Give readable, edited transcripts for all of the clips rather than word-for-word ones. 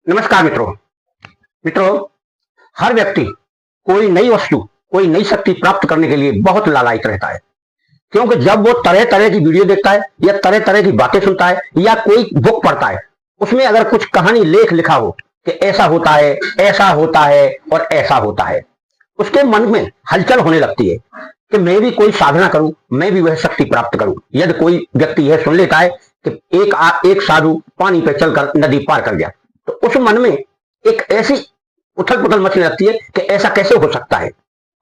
नमस्कार मित्रों। हर व्यक्ति कोई नई वस्तु, कोई नई शक्ति प्राप्त करने के लिए बहुत लालायित रहता है, क्योंकि जब वो तरह तरह की वीडियो देखता है या तरह तरह की बातें सुनता है या कोई बुक पढ़ता है, उसमें अगर कुछ कहानी लेख लिखा हो कि ऐसा होता है, ऐसा होता है और ऐसा होता है, उसके मन में हलचल होने लगती है कि मैं भी कोई साधना करूं, मैं भी वह शक्ति प्राप्त करूं। यदि कोई व्यक्ति यह सुन लेता है कि एक साधु पानी पे चलकर नदी पार कर गया, तो उस मन में एक ऐसी उथल पुथल मचने लगती है कि ऐसा कैसे हो सकता है।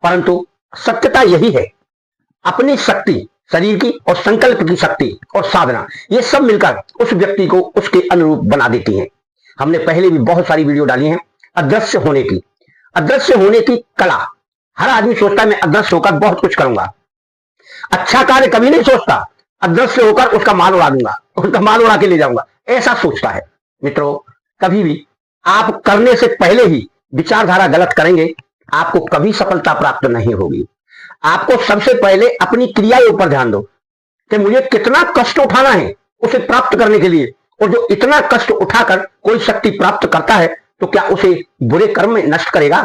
परंतु सत्यता यही है, अपनी शक्ति, शरीर की और संकल्प की शक्ति और साधना, ये सब मिलकर उस व्यक्ति को उसके अनुरूप बना देती हैं। हमने पहले भी बहुत सारी वीडियो डाली हैं अदृश्य होने की। अदृश्य होने की कला, हर आदमी सोचता है मैं अदृश्य होकर बहुत कुछ करूंगा, अच्छा कार्य कभी नहीं सोचता अदृश्य होकर उसका माल उड़ा दूंगा, उसका माल उड़ा के ले जाऊंगा, ऐसा सोचता है। मित्रों, कभी भी आप करने से पहले ही विचारधारा गलत करेंगे, आपको कभी सफलता प्राप्त नहीं होगी। आपको सबसे पहले अपनी क्रियाओं पर ध्यान दो कि मुझे कितना कष्ट उठाना है उसे प्राप्त करने के लिए, और जो इतना कष्ट उठाकर कोई शक्ति प्राप्त करता है तो क्या उसे बुरे कर्म में नष्ट करेगा?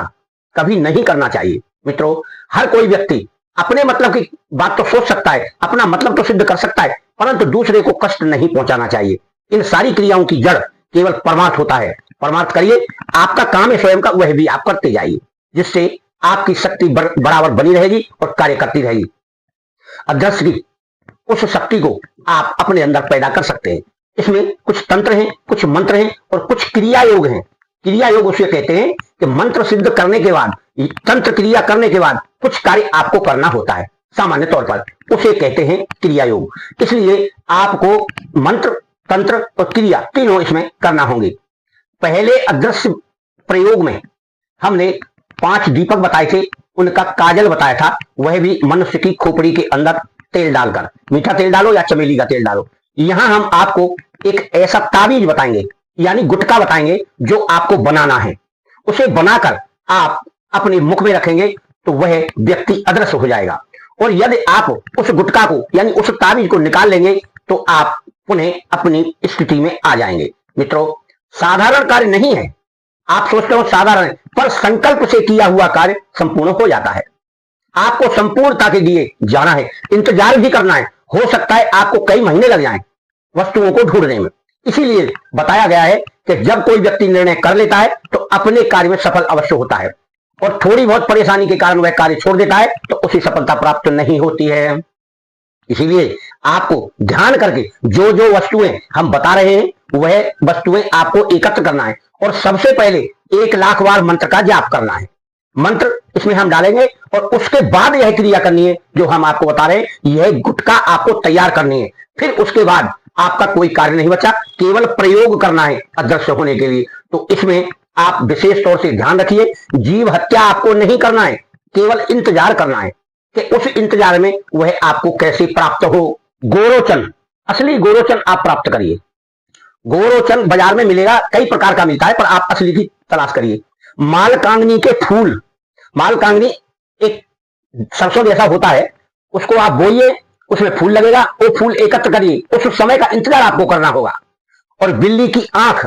कभी नहीं करना चाहिए। मित्रों, हर कोई व्यक्ति अपने मतलब की बात तो सोच सकता है, अपना मतलब तो सिद्ध कर सकता है, परंतु दूसरे को कष्ट नहीं पहुंचाना चाहिए। इन सारी क्रियाओं की जड़ केवल परमार्थ होता है। परमार्थ करिए, आपका काम है स्वयं का, वह भी आप करते जाइए, जिससे आपकी शक्ति बराबर बनी रहेगी और कार्य करती रहेगी। अदृश्य की उस शक्ति को आप अपने अंदर पैदा कर सकते हैं। इसमें कुछ तंत्र हैं, कुछ मंत्र हैं और कुछ क्रिया योग हैं। क्रिया योग उसे कहते हैं कि मंत्र सिद्ध करने के बाद, तंत्र क्रिया करने के बाद कुछ कार्य आपको करना होता है, सामान्य तौर पर उसे कहते हैं क्रिया योग। इसलिए आपको मंत्र, तंत्र और क्रिया तीनों इसमें करना होंगे। पहले अदृश्य प्रयोग में हमने 5 दीपक बताए थे, उनका काजल बताया था, वह भी मनुष्य की खोपड़ी के अंदर तेल डालकर, मीठा तेल डालो या चमेली का तेल डालो। यहां हम आपको एक ऐसा ताबीज बताएंगे, यानी गुटका बताएंगे, जो आपको बनाना है। उसे बनाकर आप अपने मुख में रखेंगे तो वह व्यक्ति अदृश्य हो जाएगा। और यदि आप उस गुटका को, यानी उस ताबीज को निकाल लेंगे तो आप पुनः अपनी स्थिति में आ जाएंगे। मित्रों, साधारण कार्य नहीं है। आप सोचते हो साधारण है, पर संकल्प से किया हुआ कार्य संपूर्ण हो जाता है। आपको संपूर्णता के लिए जाना है, इंतजार भी करना है। हो सकता है आपको कई महीने लग जाएं वस्तुओं को ढूंढने में। इसीलिए बताया गया है कि जब कोई व्यक्ति निर्णय कर लेता है तो अपने कार्य में सफल अवश्य होता है, और थोड़ी बहुत परेशानी के कारण वह कार्य छोड़ देता है तो उसे सफलता प्राप्त नहीं होती है। इसीलिए आपको ध्यान करके जो जो वस्तुएं हम बता रहे हैं वह वस्तुएं आपको एकत्र करना है, और सबसे पहले 1 लाख बार मंत्र का जाप करना है। मंत्र इसमें हम डालेंगे और उसके बाद यह क्रिया करनी है जो हम आपको बता रहे हैं। यह गुटका आपको तैयार करनी है। फिर उसके बाद आपका कोई कार्य नहीं बचा, केवल प्रयोग करना है अदृश्य होने के लिए। तो इसमें आप विशेष तौर से ध्यान रखिए, जीव हत्या आपको नहीं करना है, केवल इंतजार करना है कि उस इंतजार में वह आपको कैसे प्राप्त हो। गोरोचन, असली गोरोचन आप प्राप्त करिए। गोरोचन बाजार में मिलेगा, कई प्रकार का मिलता है, पर आप असली की तलाश करिए। मालकांगनी के फूल, मालकांगनी एक सरसों जैसा होता है, उसको आप बोइए, उसमें फूल लगेगा, वो फूल एकत्र करिए। उस समय का इंतजार आपको करना होगा। और बिल्ली की आंख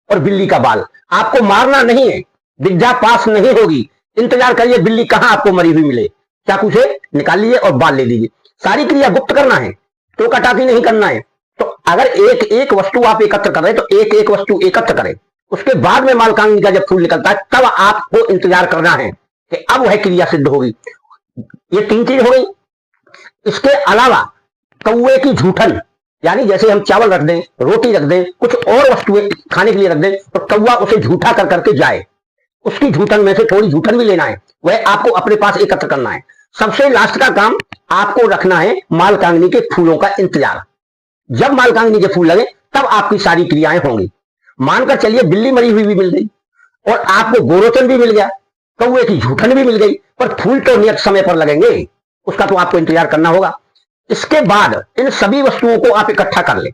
और बिल्ली का बाल, आपको मारना नहीं है, विद्या पास नहीं होगी। इंतजार करिए बिल्ली कहां आपको मरी हुई मिले, चाकू से निकाल लीजिए और बाल ले लीजिए। सारी क्रिया गुप्त करना है, तो कटाकी नहीं करना है। तो अगर एक एक वस्तु आप एकत्र कर रहे हैं तो एक एक वस्तु एकत्र करें। उसके बाद में मालकांगनी का जब फूल निकलता है तब आपको इंतजार करना है कि अब वह क्रिया सिद्ध होगी। ये 3 चीज हो गई। इसके अलावा कौवे की झूठन, यानी जैसे हम चावल रख दें, रोटी रख दें, कुछ और वस्तुएं खाने के लिए रख दें, तो कौवा उसे झूठा कर करके जाए, उसकी झूठन में से थोड़ी झूठन भी लेना है, वह आपको अपने पास एकत्र करना है। सबसे लास्ट का काम आपको रखना है मालकांगनी के फूलों का इंतजार। जब मालकांगनी के फूल लगे तब आपकी सारी क्रियाएं होंगी। मानकर चलिए बिल्ली मरी हुई भी मिल गई और आपको गोरोचन भी मिल गया, कौवे की झूठन भी मिल गई, पर फूल तो नियत समय पर लगेंगे, उसका तो आपको इंतजार करना होगा। इसके बाद इन सभी वस्तुओं को आप इकट्ठा कर ले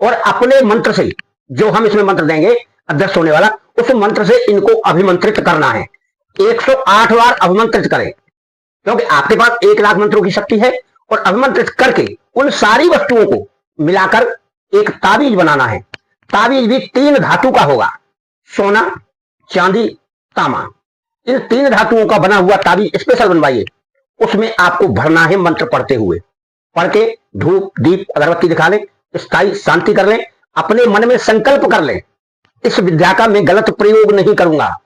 और अपने मंत्र से, जो हम इसमें मंत्र देंगे अदृश्य होने वाला, उस मंत्र से इनको अभिमंत्रित करना है। 108 बार अभिमंत्रित करें, क्योंकि आपके पास 1 लाख मंत्रों की शक्ति है। और अभिमंत्रित करके उन सारी वस्तुओं को मिलाकर एक ताबीज बनाना है। ताबीज भी 3 धातु का होगा, सोना, चांदी, तांबा, इन 3 धातुओं का बना हुआ ताबीज स्पेशल बनवाइए। उसमें आपको भरना है मंत्र पढ़ते हुए। पढ़ के धूप, दीप, अगरबत्ती दिखा लें, स्थायी शांति कर लें, अपने मन में संकल्प कर लें, इस विद्या का मैं गलत प्रयोग नहीं करूंगा,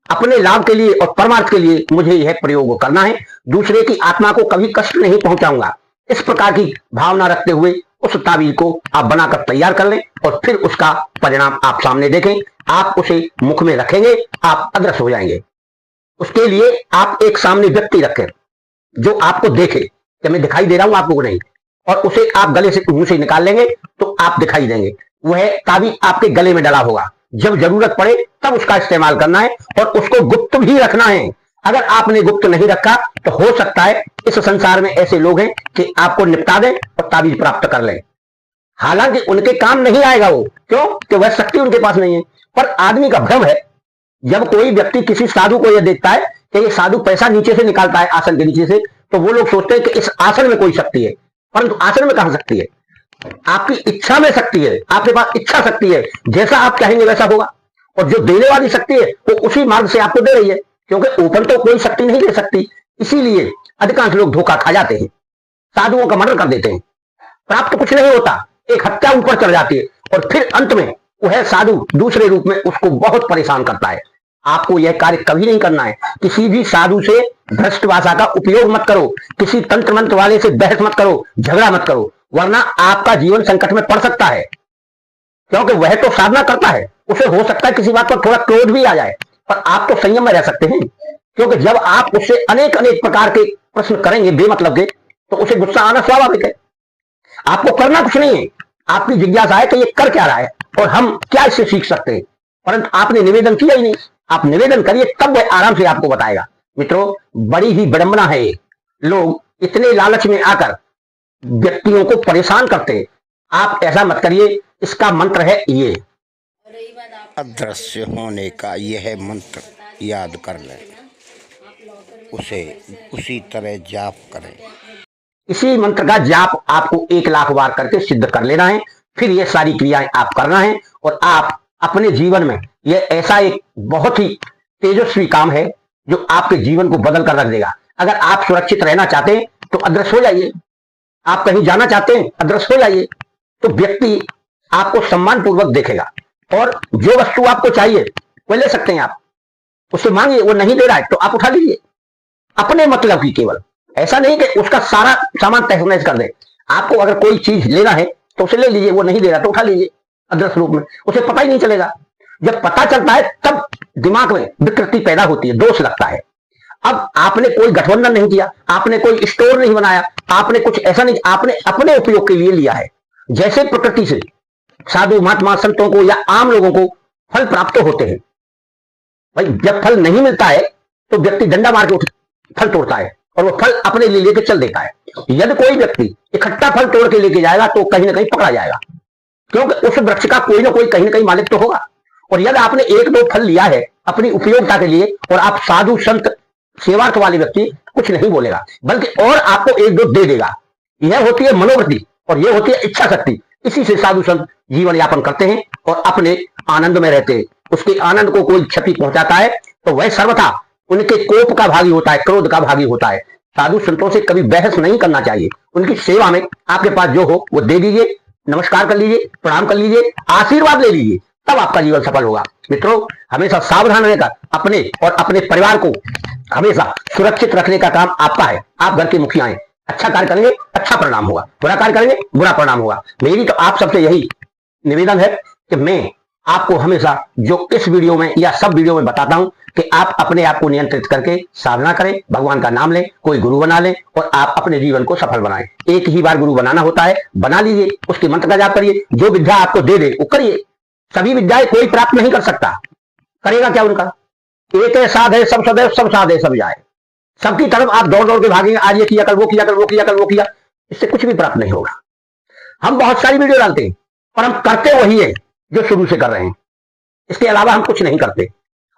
अपने लाभ के लिए और परमार्थ के लिए मुझे यह प्रयोग करना है, दूसरे की आत्मा को कभी कष्ट नहीं पहुंचाऊंगा। इस प्रकार की भावना रखते हुए उस ताबीज को आप बनाकर तैयार कर लें और फिर उसका परिणाम आप सामने देखें। आप उसे मुख में रखेंगे, आप अदृश्य हो जाएंगे। उसके लिए आप एक सामने व्यक्ति रखें जो आपको देखे कि मैं दिखाई दे रहा हूं आपको नहीं, और उसे आप गले से मुंह से निकाल लेंगे तो आप दिखाई देंगे। वह ताबीज आपके गले में डला होगा। जब जरूरत पड़े तब उसका इस्तेमाल करना है और उसको गुप्त भी रखना है। अगर आपने गुप्त नहीं रखा तो हो सकता है इस संसार में ऐसे लोग हैं कि आपको निपटा दें और ताबीज प्राप्त कर लें। हालांकि उनके काम नहीं आएगा वो, क्यों कि वह शक्ति उनके पास नहीं है। पर आदमी का भ्रम है, जब कोई व्यक्ति किसी साधु को यह देखता है कि ये साधु पैसा नीचे से निकालता है आसन के नीचे से, तो वो लोग सोचते हैं कि इस आसन में कोई शक्ति है। परंतु आसन में कहां शक्ति है? आपकी इच्छा में शक्ति है। आपके पास इच्छा शक्ति है, जैसा आप चाहेंगे वैसा होगा। और जो देने वाली शक्ति है वो उसी मार्ग से आपको दे रही है, क्योंकि ओपन तो कोई शक्ति नहीं दे सकती। इसीलिए अधिकांश लोग धोखा खा जाते हैं, साधुओं का मर्डर कर देते हैं, प्राप्त कुछ नहीं होता, एक हत्या ऊपर चढ़ जाती है और फिर अंत में वह साधु दूसरे रूप में उसको बहुत परेशान करता है। आपको यह कार्य कभी नहीं करना है। किसी भी साधु से भ्रष्ट भाषा का उपयोग मत करो, किसी तंत्र मंत्र वाले से बहस मत करो, झगड़ा मत करो, वरना आपका जीवन संकट में पड़ सकता है। क्योंकि वह तो साधना करता है, उसे हो सकता है किसी बात पर थोड़ा क्रोध भी आ जाए, पर आप तो संयम में रह सकते हैं। क्योंकि जब आप उससे अनेक अनेक प्रकार के प्रश्न करेंगे बेमतलब के, तो उसे गुस्सा आना स्वाभाविक है। आपको करना कुछ नहीं है, आपकी जिज्ञासा है कि ये कर क्या रहा है और हम क्या इससे सीख सकते हैं, परंतु आपने निवेदन किया ही नहीं। आप निवेदन करिए, तब वह आराम से आपको बताएगा। मित्रों, बड़ी ही विडंबना है, लोग इतने लालच में आकर व्यक्तियों को परेशान करते हैं। आप ऐसा मत करिए। इसका मंत्र है ये, अदृश्य होने का यह मंत्र याद कर लें, उसे उसी तरह जाप करें। इसी मंत्र का जाप आपको 1 लाख बार करके सिद्ध कर लेना है। फिर ये सारी क्रियाएं आप करना है और आप अपने जीवन में यह ऐसा एक बहुत ही तेजस्वी काम है जो आपके जीवन को बदल कर रख देगा। अगर आप सुरक्षित रहना चाहते हैं तो अदृश्य हो जाइए, आप कहीं जाना चाहते हैं अदृश्य हो जाइए, तो व्यक्ति आपको सम्मान पूर्वक देखेगा और जो वस्तु आपको चाहिए वो ले सकते हैं। आप उससे मांगिए, वो नहीं दे रहा है तो आप उठा लीजिए अपने मतलब की। केवल ऐसा नहीं कि उसका सारा सामान तहस कर दे। आपको अगर कोई चीज लेना है तो उसे ले लीजिए, वो नहीं दे रहा तो उठा लीजिए अदृश्य रूप में, उसे पता ही नहीं चलेगा। जब पता चलता है तब दिमाग में विकृति पैदा होती है, दोष लगता है। अब आपने कोई गठबंधन नहीं किया, आपने कोई स्टोर नहीं बनाया, आपने कुछ ऐसा नहीं, आपने अपने उपयोग के लिए लिया है। जैसे प्रकृति से साधु महात्मा संतों को या आम लोगों को फल प्राप्त होते हैं, भाई जब फल नहीं मिलता है तो व्यक्ति डंडा मार के फल तोड़ता है और वो फल अपने लिए लेके चल देता है। यदि कोई व्यक्ति इकट्ठा फल तोड़ के लेके जाएगा तो कहीं ना कहीं पकड़ा जाएगा, क्योंकि उस वृक्ष का कोई ना कोई कहीं ना कहीं मालिक तो होगा। और यदि आपने 1-2 फल लिया है अपनी उपयोगिता के लिए और आप साधु संत सेवार्थ वाले व्यक्ति, कुछ नहीं बोलेगा, बल्कि और आपको 1-2 दे देगा। यह होती है मनोवृत्ति और यह होती है इच्छा शक्ति। इसी से साधु संत जीवन यापन करते हैं और अपने आनंद में रहते हैं। उसके आनंद को कोई क्षति पहुंचाता है तो वह सर्वथा उनके कोप का भागी होता है, क्रोध का भागी होता है। साधु संतों से कभी बहस नहीं करना चाहिए। उनकी सेवा में आपके पास जो हो वो दे दीजिए, नमस्कार कर लीजिए, प्रणाम कर लीजिए, आशीर्वाद ले लीजिए, तब आपका जीवन सफल होगा। मित्रों, हमेशा सावधान रहकर अपने और अपने परिवार को हमेशा सुरक्षित रखने का काम आपका है। आप घर के मुखिया हैं, अच्छा कार्य करेंगे अच्छा परिणाम होगा, बुरा कार्य करेंगे बुरा परिणाम होगा। मेरी तो आप सबसे यही निवेदन है कि मैं आपको हमेशा जो इस वीडियो में या सब वीडियो में बताता हूं कि आप अपने आप को नियंत्रित करके साधना करें, भगवान का नाम लें, कोई गुरु बना लें और आप अपने जीवन को सफल बनाएं। एक ही बार गुरु बनाना होता है, बना लीजिए, उसके मंत्र का जाप करिए, जो विद्या आपको दे दे वो करिए। सभी विद्याएं कोई प्राप्त नहीं कर सकता, करेगा क्या उनका? एक साध है सब सदैव, सब साध है सब जाए। सबकी तरफ आप दौड़ दौड़ के भागेंगे, आज ये किया कल वो किया, कल वो किया, कल वो किया, इससे कुछ भी प्राप्त नहीं होगा। हम बहुत सारी वीडियो डालते हैं पर हम करते वही है जो शुरू से कर रहे हैं। इसके अलावा हम कुछ नहीं करते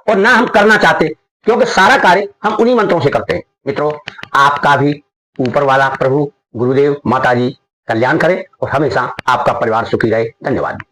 और ना हम करना चाहते, क्योंकि सारा कार्य हम उन्हीं मंत्रों से करते हैं। मित्रों, आपका भी ऊपर वाला प्रभु गुरुदेव माताजी कल्याण करें और हमेशा आपका परिवार सुखी रहे। धन्यवाद।